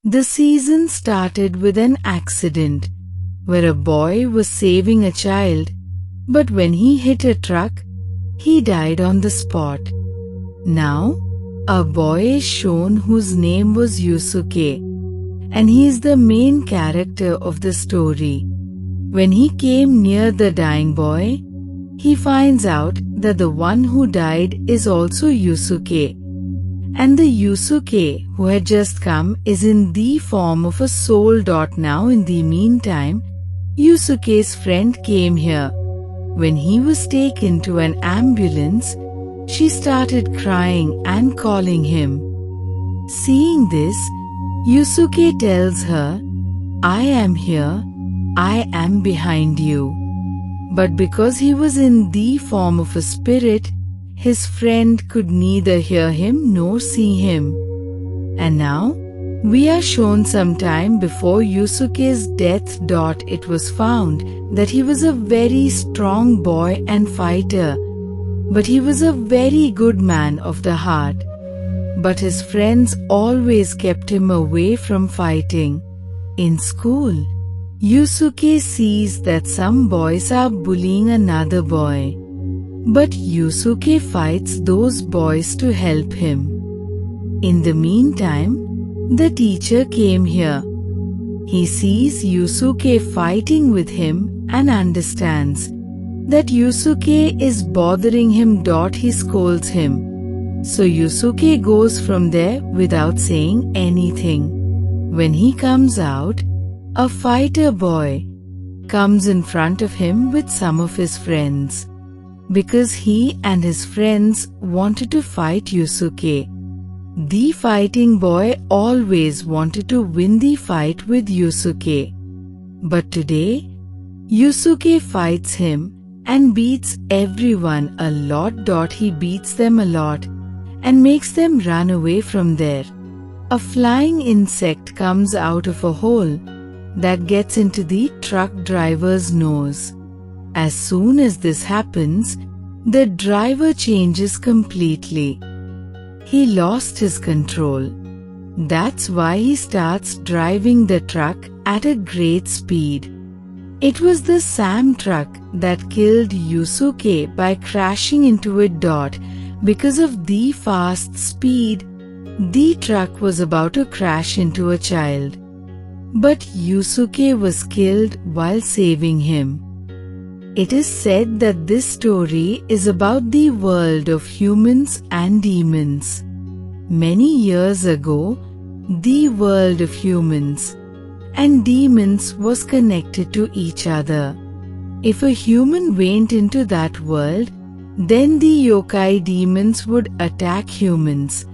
The season started with an accident where a boy was saving a child, but when he hit a truck, he died on the spot. Now, a boy is shown whose name was Yusuke, and he is the main character of the story. When he came near the dying boy, he finds out that the one who died is also Yusuke, and the Yusuke who had just come is in the form of a soul. Now in the meantime, Yusuke's friend came here. When he was taken to an ambulance, she started crying and calling him. Seeing this, Yusuke tells her, "I am here, I am behind you." But because he was in the form of a spirit, his friend could neither hear him nor see him. And now, we are shown some time before Yusuke's death. It was found that he was a very strong boy and fighter, but he was a very good man of the heart. But his friends always kept him away from fighting. In school, Yusuke sees that some boys are bullying another boy, but Yusuke fights those boys to help him. In the meantime, the teacher came here. He sees Yusuke fighting with him and understands that Yusuke is bothering him. He scolds him. So Yusuke goes from there without saying anything. When he comes out, a fighter boy comes in front of him with some of his friends, because he and his friends wanted to fight Yusuke. The fighting boy always wanted to win the fight with Yusuke. But today, Yusuke fights him and beats everyone a lot. He beats them a lot and makes them run away from there. A flying insect comes out of a hole that gets into the truck driver's nose. As soon as this happens, the driver changes completely. He lost his control. That's why he starts driving the truck at a great speed. It was the same truck that killed Yusuke by crashing into it. Because of the fast speed, the truck was about to crash into a child. But Yusuke was killed while saving him. It is said that this story is about the world of humans and demons. Many years ago, the world of humans and demons was connected to each other. If a human went into that world, then the yokai demons would attack humans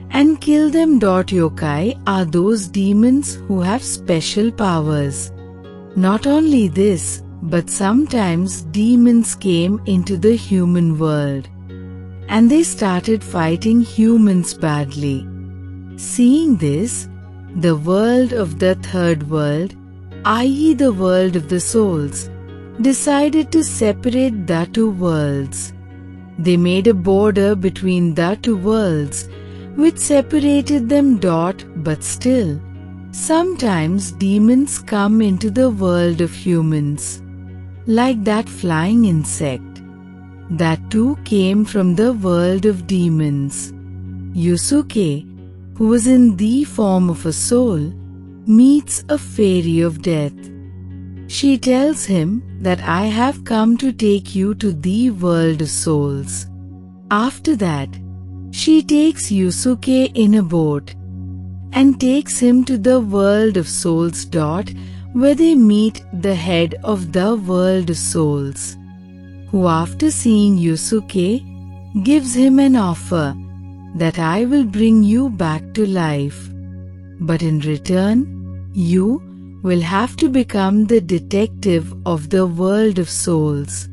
and kill them. Yokai are those demons who have special powers. Not only this, but sometimes demons came into the human world and they started fighting humans badly. Seeing this, the world of the third world, i.e. the world of the souls, decided to separate the two worlds. They made a border between the two worlds which separated them. But still, sometimes demons come into the world of humans. Like that flying insect. That too came from the world of demons. Yusuke, who was in the form of a soul, meets a fairy of death. She tells him that I have come to take you to the world of souls. After that, she takes Yusuke in a boat and takes him to the world of souls. Where they meet the head of the world of souls, who after seeing Yusuke, gives him an offer that I will bring you back to life. But in return, you will have to become the detective of the world of souls.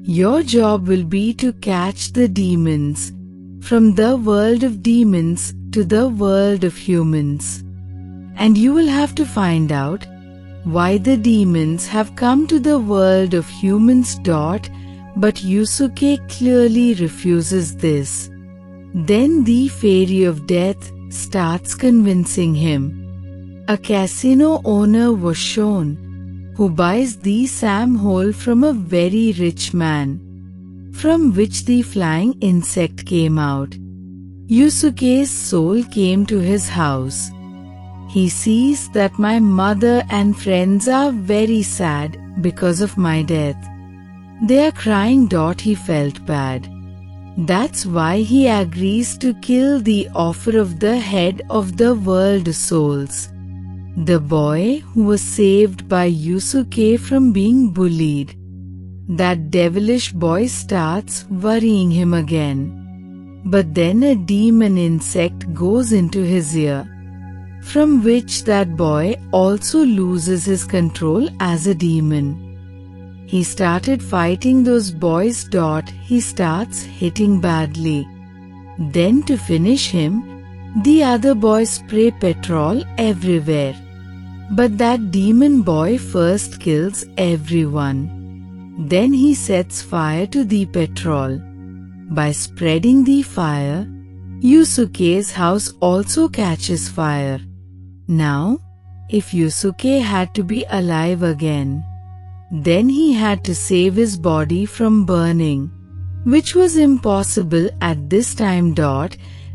Your job will be to catch the demons from the world of demons to the world of humans. And you will have to find out why the demons have come to the world of humans. But Yusuke clearly refuses this. Then the fairy of death starts convincing him. A casino owner was shown, who buys the Sam hole from a very rich man, from which the flying insect came out. Yusuke's soul came to his house. He sees that my mother and friends are very sad because of my death. They are crying. He felt bad. That's why he agrees to kill the offer of the head of the world souls. The boy who was saved by Yusuke from being bullied. That devilish boy starts worrying him again. But then a demon insect goes into his ear, from which that boy also loses his control as a demon. He started fighting those boys. He starts hitting badly. Then to finish him, the other boys spray petrol everywhere. But that demon boy first kills everyone. Then he sets fire to the petrol. By spreading the fire, Yusuke's house also catches fire. Now, if Yusuke had to be alive again, then he had to save his body from burning, which was impossible at this time.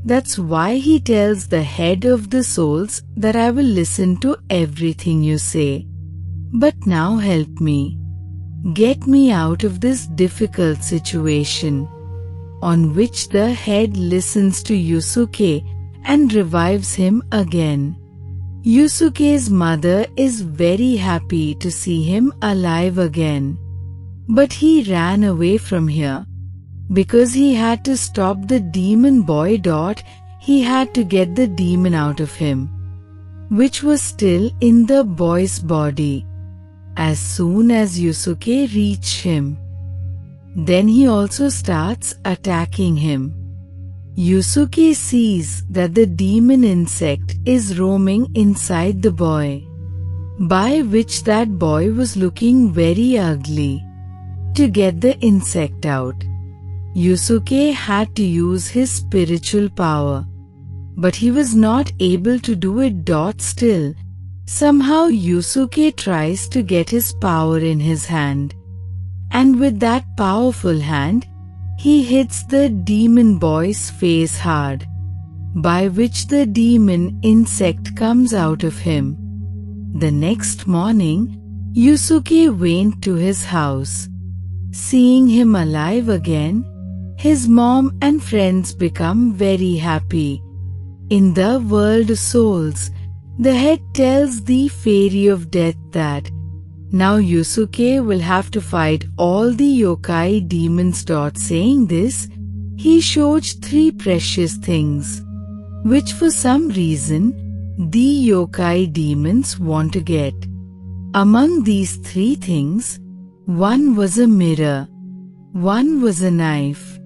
That's why he tells the head of the souls that I will listen to everything you say. But now help me. Get me out of this difficult situation. On which the head listens to Yusuke and revives him again. Yusuke's mother is very happy to see him alive again. But he ran away from here. Because he had to stop the demon boy. He had to get the demon out of him, which was still in the boy's body. As soon as Yusuke reached him, then he also starts attacking him. Yusuke sees that the demon insect is roaming inside the boy, by which that boy was looking very ugly. To get the insect out, Yusuke had to use his spiritual power, but he was not able to do it. Still, somehow Yusuke tries to get his power in his hand, and with that powerful hand, he hits the demon boy's face hard, by which the demon insect comes out of him. The next morning, Yusuke went to his house. Seeing him alive again, his mom and friends become very happy. In the world souls, the head tells the fairy of death that now Yusuke will have to fight all the yokai demons. Saying this, he shows 3 precious things, which for some reason the yokai demons want to get. Among these 3 things, one was a mirror, one was a knife,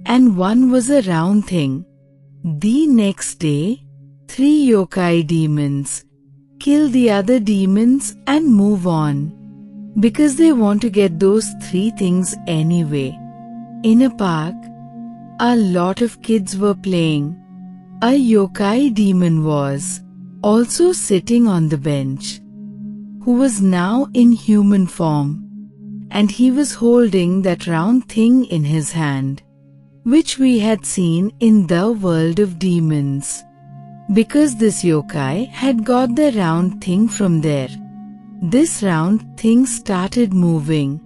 and one was a round thing. The next day, 3 yokai demons kill the other demons and move on, because they want to get those 3 things anyway. In a park, a lot of kids were playing. A yokai demon was also sitting on the bench, who was now in human form, and he was holding that round thing in his hand, which we had seen in the world of demons. Because this yokai had got the round thing from there, this round thing started moving,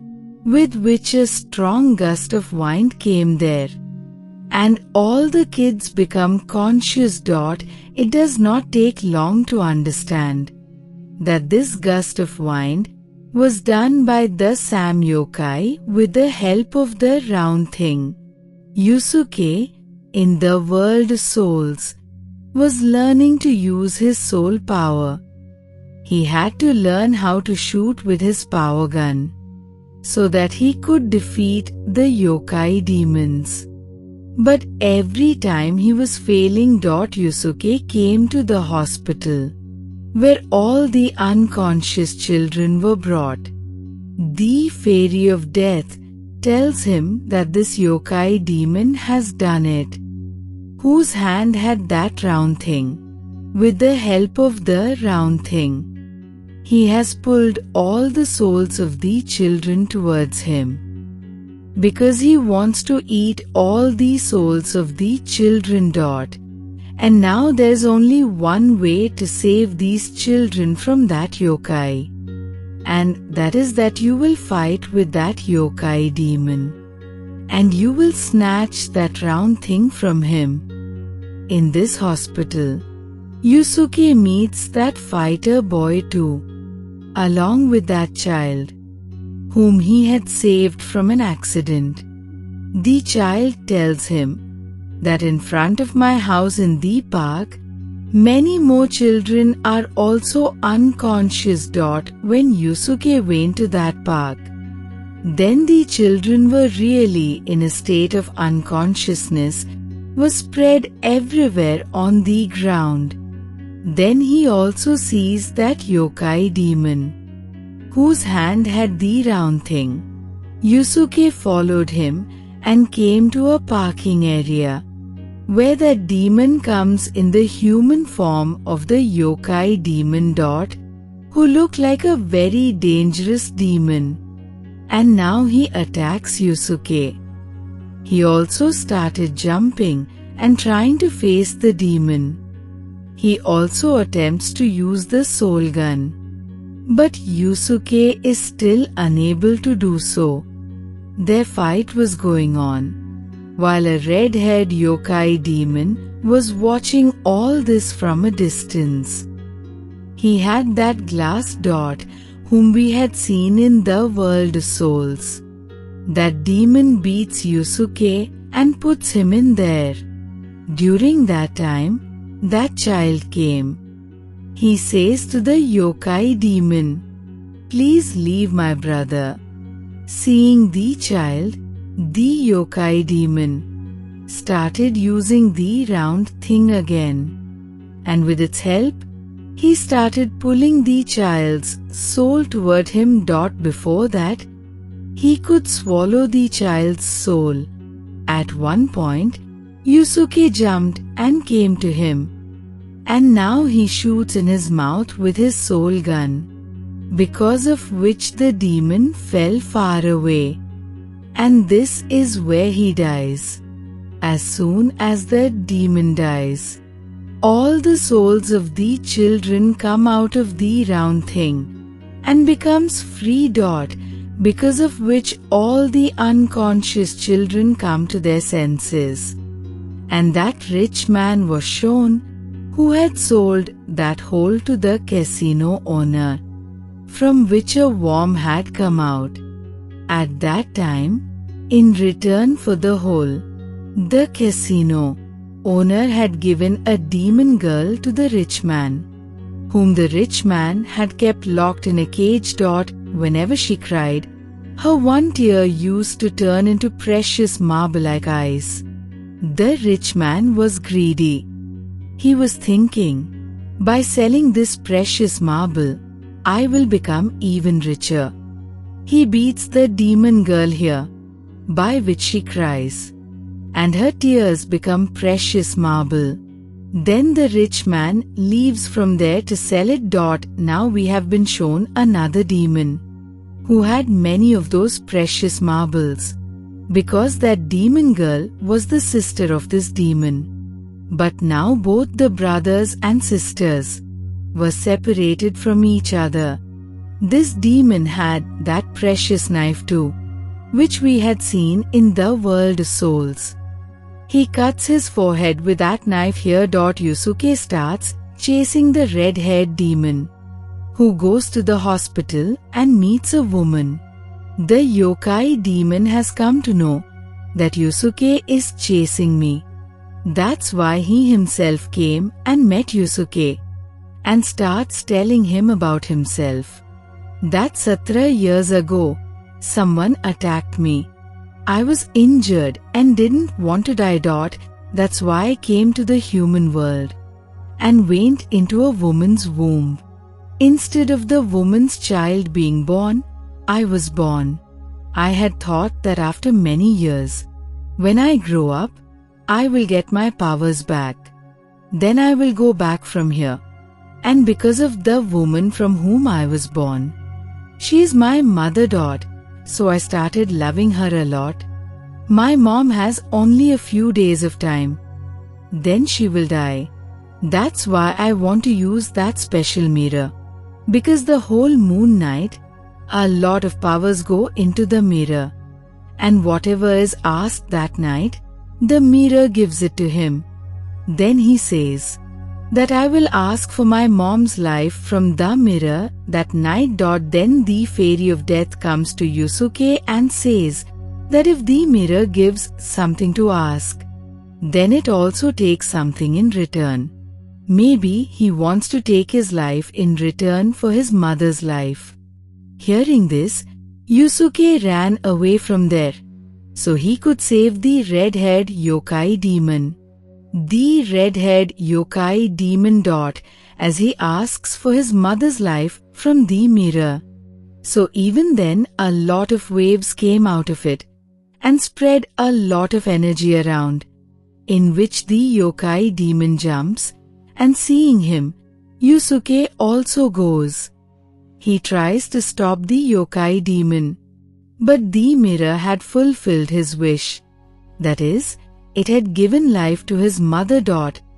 with which a strong gust of wind came there. And all the kids become conscious. It does not take long to understand that this gust of wind was done by the Sam yokai with the help of the round thing. Yusuke, in the world souls, was learning to use his soul power. He had to learn how to shoot with his power gun, so that he could defeat the yokai demons. But every time he was failing. Yusuke came to the hospital, where all the unconscious children were brought. The fairy of death tells him that this yokai demon has done it, whose hand had that round thing. with the help of the round thing. He has pulled all the souls of the children towards him, because he wants to eat all the souls of the children. And now there's only one way to save these children from that yokai, and that is that you will fight with that yokai demon, and you will snatch that round thing from him. In this hospital, Yusuke meets that fighter boy too, along with that child, whom he had saved from an accident. The child tells him that in front of my house in the park, many more children are also unconscious. When Yusuke went to that park, then the children were really in a state of unconsciousness, was spread everywhere on the ground. Then he also sees that yokai demon, whose hand had the round thing. Yusuke followed him and came to a parking area, where that demon comes in the human form of the yokai demon. Who looked like a very dangerous demon. And now he attacks Yusuke. He also started jumping and trying to face the demon. He also attempts to use the soul gun, but Yusuke is still unable to do so. Their fight was going on, while a red-haired yokai demon was watching all this from a distance. He had that glass dot whom we had seen in the world of souls. That demon beats Yusuke and puts him in there. During that time, that child came. He says to the yokai demon, "Please leave my brother." Seeing the child, the yokai demon started using the round thing again, and with its help, he started pulling the child's soul toward him. Before that, he could swallow the child's soul. At one point, Yusuke jumped and came to him, and now he shoots in his mouth with his soul gun, because of which the demon fell far away. And this is where he dies. As soon as the demon dies, all the souls of the children come out of the round thing and becomes free. Because of which all the unconscious children come to their senses. And that rich man was shown, who had sold that hole to the casino owner, from which a worm had come out. At that time, in return for the hole, the casino owner had given a demon girl to the rich man, whom the rich man had kept locked in a cage. Whenever she cried, her one tear used to turn into precious marble-like eyes. The rich man was greedy. He was thinking, by selling this precious marble, I will become even richer. He beats the demon girl here, by which she cries, and her tears become precious marble. Then the rich man leaves from there to sell it. Now we have been shown another demon, who had many of those precious marbles, because that demon girl was the sister of this demon. But now both the brothers and sisters were separated from each other. This demon had that precious knife too, which we had seen in the world of souls. He cuts his forehead with that knife here. Yusuke starts chasing the red-haired demon, who goes to the hospital and meets a woman. The yokai demon has come to know that Yusuke is chasing me. That's why he himself came and met Yusuke and starts telling him about himself. That 17 years ago, someone attacked me. I was injured and didn't want to die. That's why I came to the human world and went into a woman's womb. Instead of the woman's child being born, I was born. I had thought that after many years, when I grow up, I will get my powers back. Then I will go back from here. And because of the woman from whom I was born. She is my mother dot, so I started loving her a lot. My mom has only a few days of time. Then she will die. That's why I want to use that special mirror. Because the whole moon night, a lot of powers go into the mirror. And whatever is asked that night, the mirror gives it to him. Then he says that I will ask for my mom's life from the mirror that night. Then the fairy of death comes to Yusuke and says that if the mirror gives something to ask, then it also takes something in return. Maybe he wants to take his life in return for his mother's life. Hearing this, Yusuke ran away from there, so he could save the red-haired yokai demon. The red-haired yokai demon as he asks for his mother's life from the mirror. So even then a lot of waves came out of it and spread a lot of energy around, in which the yokai demon jumps, and seeing him, Yusuke also goes. He tries to stop the yokai demon, but the mirror had fulfilled his wish. That is, it had given life to his mother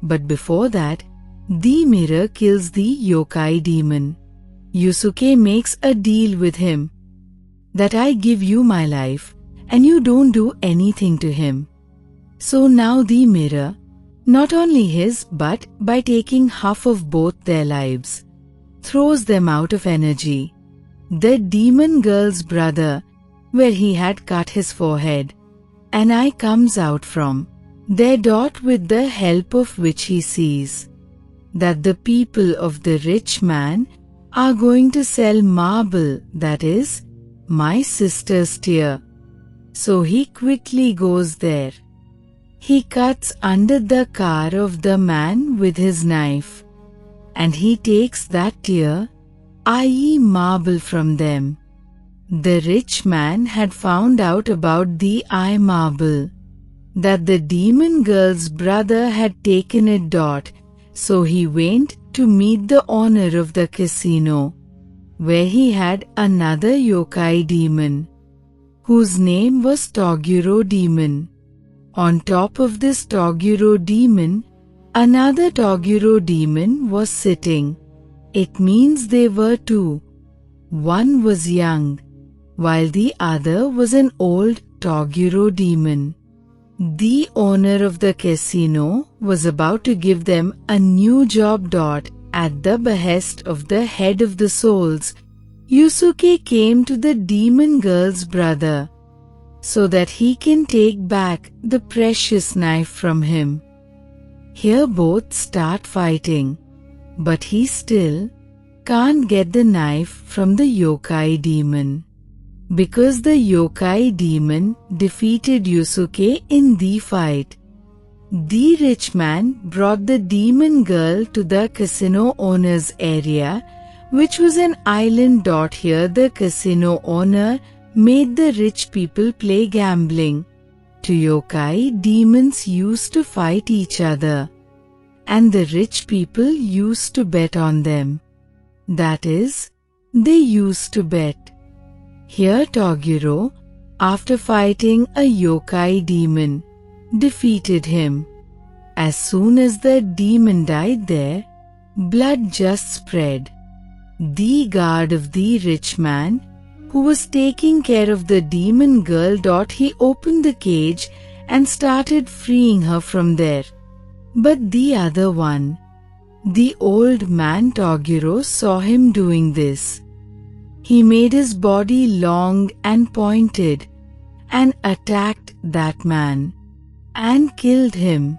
but before that, the mirror kills the yokai demon. Yusuke makes a deal with him, that I give you my life and you don't do anything to him. So now the mirror, not only his but by taking half of both their lives, throws them out of energy. The demon girl's brother, where he had cut his forehead, an eye comes out from there with the help of which he sees that the people of the rich man are going to sell marble, that is, my sister's tear. So he quickly goes there. He cuts under the car of the man with his knife, and he takes that tear, i.e. marble, from them. The rich man had found out about the eye marble, that the demon girl's brother had taken it. So he went to meet the owner of the casino, where he had another yokai demon, whose name was Toguro demon. On top of this Toguro demon, another Toguro demon was sitting. It means they were two. One was young, while the other was an old Toguro demon. The owner of the casino was about to give them a new job. At the behest of the head of the souls, Yusuke came to the demon girl's brother, so that he can take back the precious knife from him. Here both start fighting, but he still can't get the knife from the yokai demon, because the yokai demon defeated Yusuke in the fight. The rich man brought the demon girl to the casino owner's area, which was an island. Here the casino owner made the rich people play gambling. Two yokai demons used to fight each other, and the rich people used to bet on them. That is, they used to bet. Here Toguro, after fighting a yokai demon, defeated him. As soon as the demon died there, blood just spread. The guard of the rich man, who was taking care of the demon girl, he opened the cage and started freeing her from there. But the other one, the old man Toguro, saw him doing this. He made his body long and pointed and attacked that man and killed him.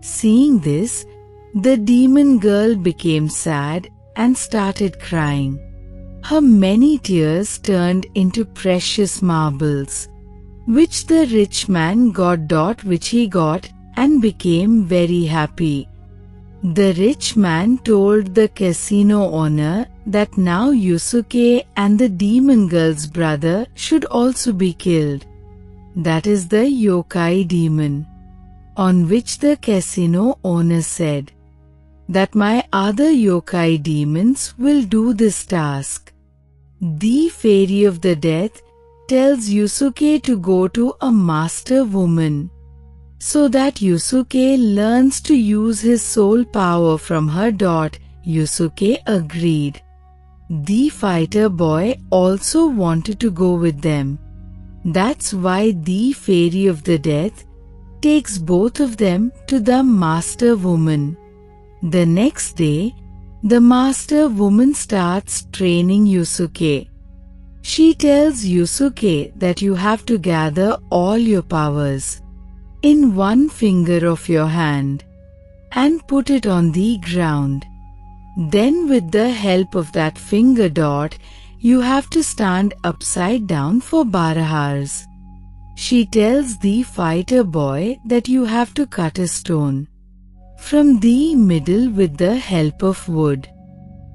Seeing this, the demon girl became sad and started crying. Her many tears turned into precious marbles, which the rich man got. Which he got and became very happy. The rich man told the casino owner that now Yusuke and the demon girl's brother should also be killed. That is the yokai demon. On which the casino owner said that my other yokai demons will do this task. The fairy of the death tells Yusuke to go to a master woman, so that Yusuke learns to use his soul power from her. Yusuke agreed. The fighter boy also wanted to go with them. That's why the fairy of the death takes both of them to the master woman. The next day, the master woman starts training Yusuke. She tells Yusuke that you have to gather all your powers in one finger of your hand and put it on the ground. Then with the help of that finger, you have to stand upside down for 12 hours. She tells the fighter boy that you have to cut a stone from the middle with the help of wood.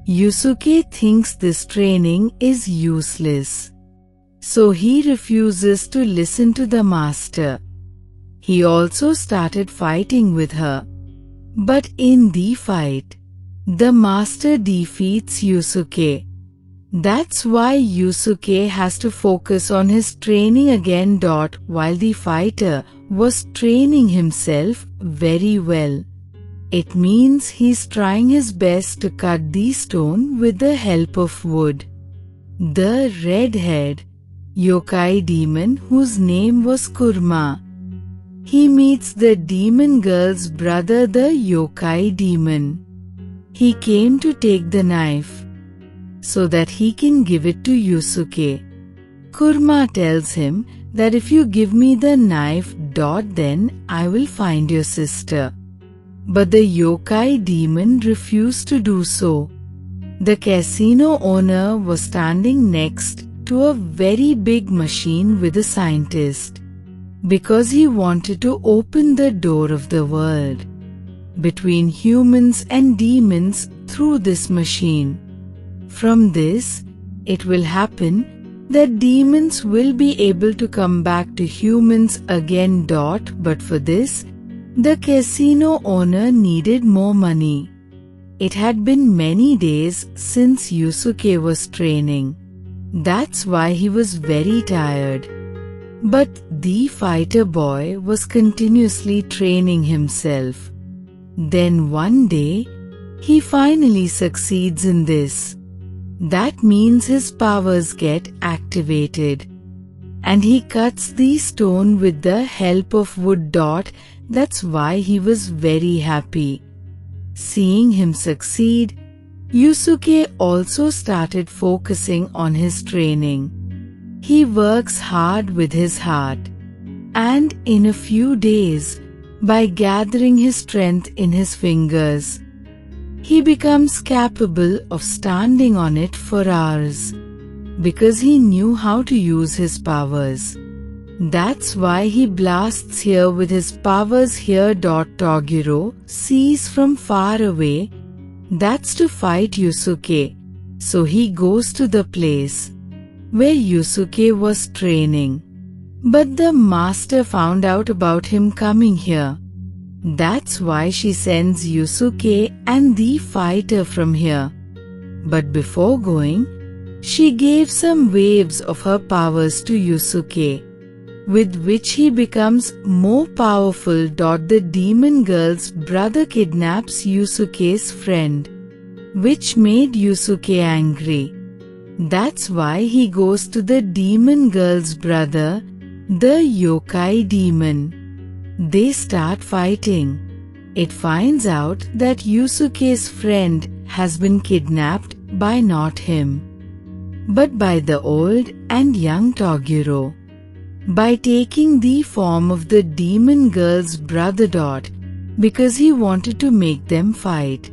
Yusuke thinks this training is useless, so he refuses to listen to the master. He also started fighting with her. But in the fight, the master defeats Yusuke. That's why Yusuke has to focus on his training again. While the fighter was training himself very well. It means he's trying his best to cut the stone with the help of wood. The red-haired yokai demon, whose name was Kurma, he meets the demon girl's brother, the yokai demon. He came to take the knife so that he can give it to Yusuke. Kurma tells him that if you give me the knife, then I will find your sister. But the yokai demon refused to do so. The casino owner was standing next to a very big machine with a scientist, because he wanted to open the door of the world between humans and demons through this machine. From this, it will happen that demons will be able to come back to humans again. But for this, the casino owner needed more money. It had been many days since Yusuke was training. That's why he was very tired. But the fighter boy was continuously training himself. Then one day, he finally succeeds in this. That means his powers get activated. And he cuts the stone with the help of wood. That's why he was very happy. Seeing him succeed, Yusuke also started focusing on his training. He works hard with his heart, and in a few days, by gathering his strength in his fingers, he becomes capable of standing on it for hours, because he knew how to use his powers. That's why he blasts here with his powers here. Toguro sees from far away. That's to fight Yusuke, so he goes to the place where Yusuke was training. But the master found out about him coming here. That's why she sends Yusuke and the fighter from here. But before going, she gave some waves of her powers to Yusuke, with which he becomes more powerful. The demon girl's brother kidnaps Yusuke's friend, which made Yusuke angry. That's why he goes to the demon girl's brother, the yokai demon. They start fighting. It finds out that Yusuke's friend has been kidnapped by not him, but by the old and young Toguro. By taking the form of the demon girl's brother. Because he wanted to make them fight.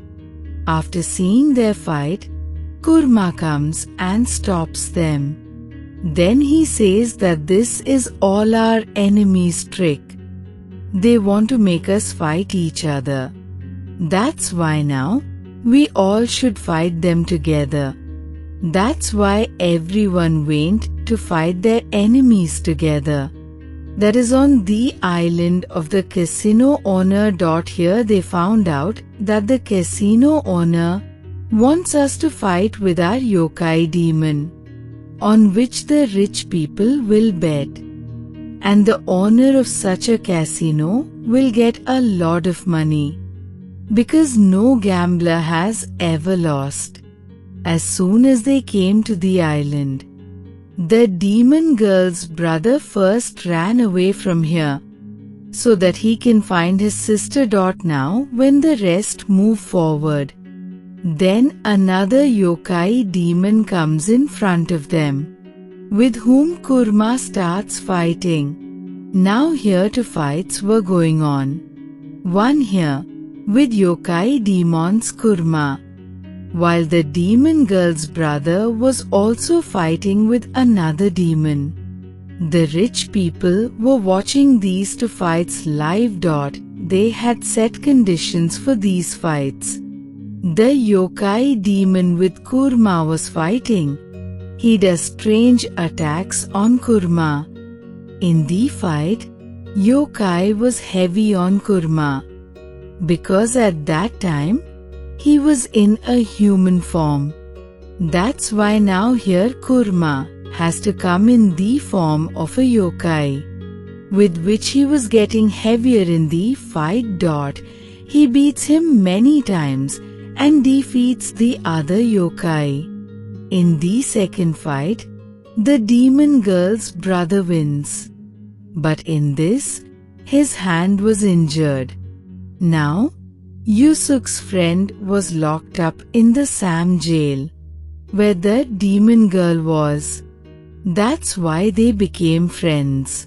After seeing their fight, Kurma comes and stops them. Then he says that this is all our enemy's trick. They want to make us fight each other. That's why now we all should fight them together. That's why everyone went to fight their enemies together. that is on the island of the casino owner. Here they found out that the casino owner wants us to fight with our yokai demon, on which the rich people will bet. And the owner of such a casino will get a lot of money, because no gambler has ever lost. As soon as they came to the island, the demon girl's brother first ran away from here, so that he can find his sister. Now when the rest move forward, then another yokai demon comes in front of them, with whom Kurma starts fighting. Now here two fights were going on. One here, with yokai demons Kurma, while the demon girl's brother was also fighting with another demon. The rich people were watching these two fights live. They had set conditions for these fights. The yokai demon with Kurma was fighting. He does strange attacks on Kurma. In the fight, yokai was heavy on Kurma, because at that time, he was in a human form. That's why now here Kurma has to come in the form of a yokai, with which he was getting heavier in the fight. He beats him many times and defeats the other yokai. In the second fight, the demon girl's brother wins. But in this, his hand was injured. Now, Yusuk's friend was locked up in the Sam jail, where the demon girl was. That's why they became friends.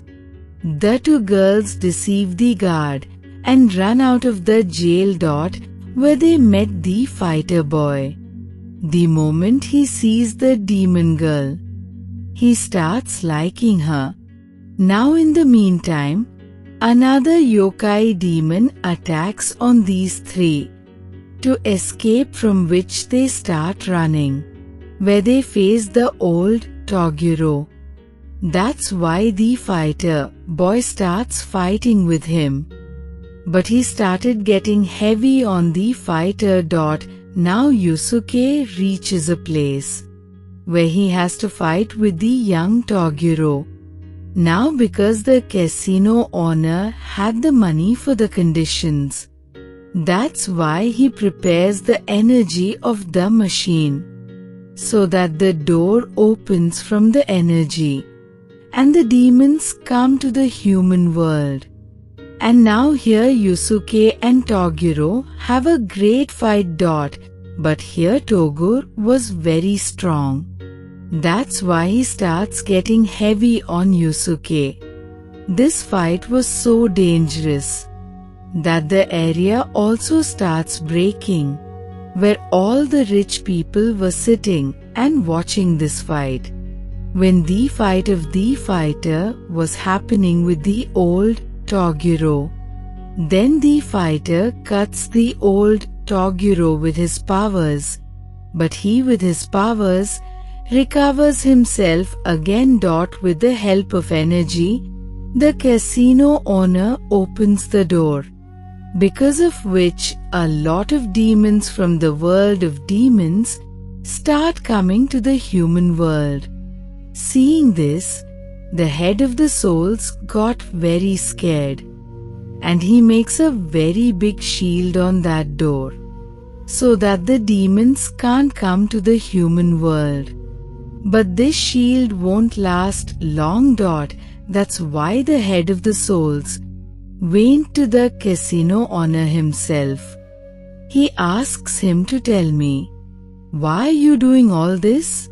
The two girls deceive the guard and run out of the jail. Where they met the fighter boy. The moment he sees the demon girl, he starts liking her. Now in the meantime, another yokai demon attacks on these three, to escape from which they start running, where they face the old Toguro. That's why the fighter boy starts fighting with him. But he started getting heavy on the fighter. Now Yusuke reaches a place where he has to fight with the young Toguro. Now because the casino owner had the money for the conditions, that's why he prepares the energy of the machine, so that the door opens from the energy, and the demons come to the human world. And now here Yusuke and Toguro have a great fight. But here Toguro was very strong. That's why he starts getting heavy on Yusuke. This fight was so dangerous that the area also starts breaking, where all the rich people were sitting and watching this fight. When the fight of the fighter was happening with the old Toguro, then the fighter cuts the old Toguro with his powers, but he with his powers recovers himself again. With the help of energy, the casino owner opens the door, because of which a lot of demons from the world of demons start coming to the human world. Seeing this, the head of the souls got very scared, and he makes a very big shield on that door, so that the demons can't come to the human world. But this shield won't last long. That's why the head of the souls went to the casino owner himself. He asks him to tell me, "Why are you doing all this?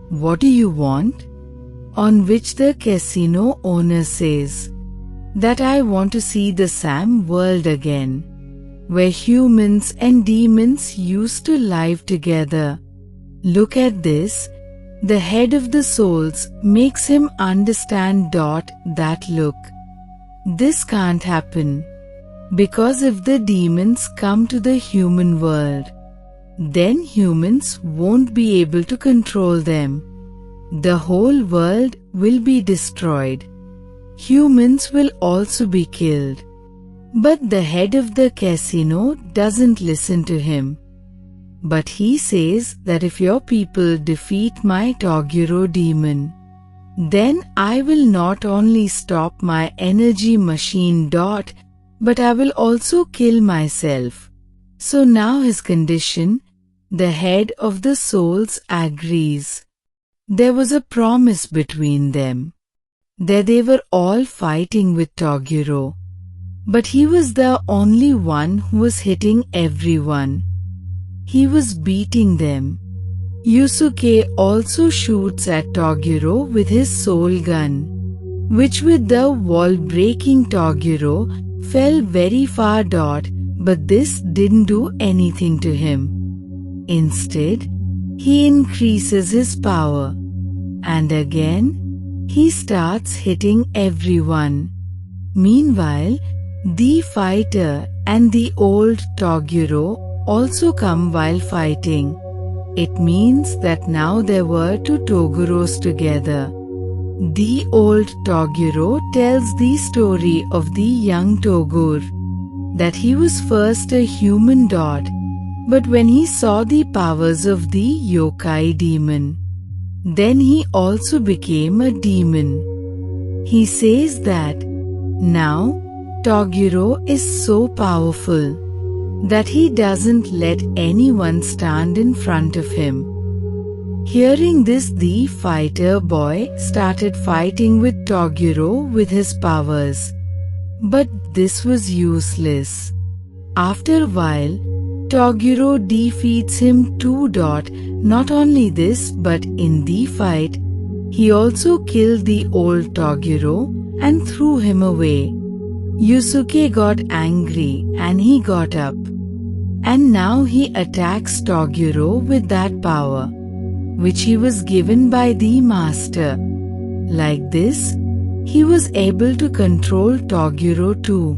What do you want?" On which the casino owner says, "That I want to see the Sam world again, where humans and demons used to live together." Look at this. The head of the souls makes him understand. That look, this can't happen, because if the demons come to the human world, then humans won't be able to control them. The whole world will be destroyed. humans will also be killed. But the head of the casino doesn't listen to him. But he says that if your people defeat my Toguro demon, then I will not only stop my energy machine. But I will also kill myself. So now his condition, the head of the souls agrees. There was a promise between them. There they were all fighting with Toguro. But he was the only one who was hitting everyone. He was beating them. Yusuke also shoots at Toguro with his soul gun, which with the wall-breaking Toguro fell very far. But this didn't do anything to him. Instead, he increases his power. And again, he starts hitting everyone. Meanwhile, the fighter and the old Toguro also come while fighting. It means that now there were two Toguros together. The old Toguro tells the story of the young Togur, that he was first a human. But when he saw the powers of the yokai demon, then he also became a demon. He says that now Toguro is so powerful that he doesn't let anyone stand in front of him. Hearing this, the fighter boy started fighting with Toguro with his powers. But this was useless. After a while, Toguro defeats him too. Not only this, but in the fight, he also killed the old Toguro and threw him away. Yusuke got angry and he got up. And now he attacks Toguro with that power, which he was given by the master. Like this, he was able to control Toguro too,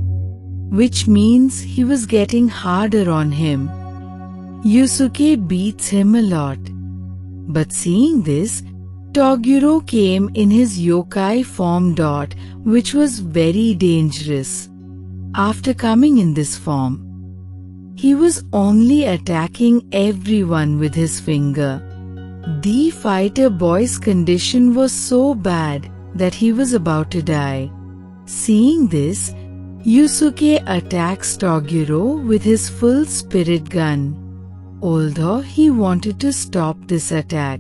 which means he was getting harder on him. Yusuke beats him a lot. But seeing this, Toguro came in his yokai form. Which was very dangerous. After coming in this form, he was only attacking everyone with his finger. The fighter boy's condition was so bad that he was about to die. Seeing this, Yusuke attacks Toguro with his full spirit gun, although he wanted to stop this attack.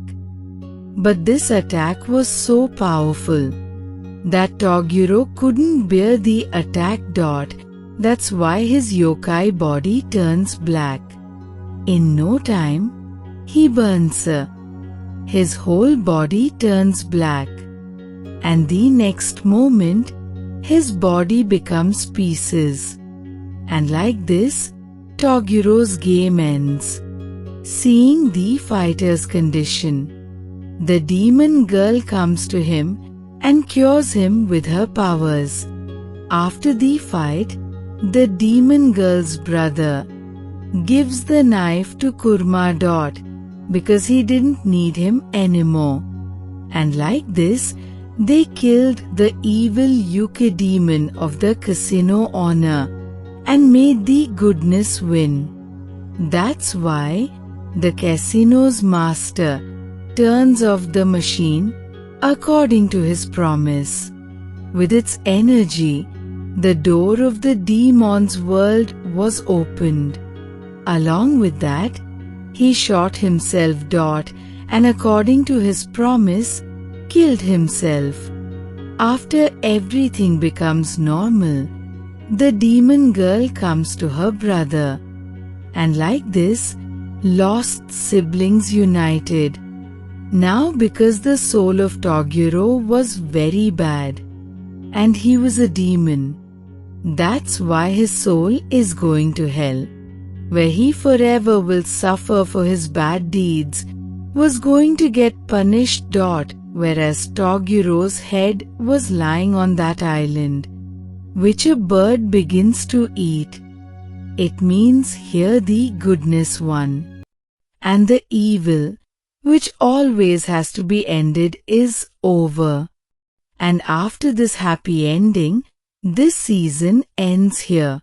But this attack was so powerful that Toguro couldn't bear the attack. That's why his yokai body turns black. In no time, he burns. His whole body turns black. And the next moment, his body becomes pieces. And like this, Toguro's game ends. Seeing the fighter's condition, the demon girl comes to him and cures him with her powers. After the fight, the demon girl's brother gives the knife to Kurma. Because he didn't need him anymore. And like this, they killed the evil Yuki demon of the casino owner and made the goodness win. That's why the casino's master turns off the machine according to his promise. With its energy, the door of the demon's world was opened. Along with that, he shot himself. And according to his promise, killed himself. After everything becomes normal, the demon girl comes to her brother. And like this, lost siblings united. Now because the soul of Toguro was very bad, and he was a demon, that's why his soul is going to hell, where he forever will suffer for his bad deeds, was going to get punished. Whereas Toguro's head was lying on that island, which a bird begins to eat. It means here the goodness won, and the evil, which always has to be ended, is over. And after this happy ending, this season ends here.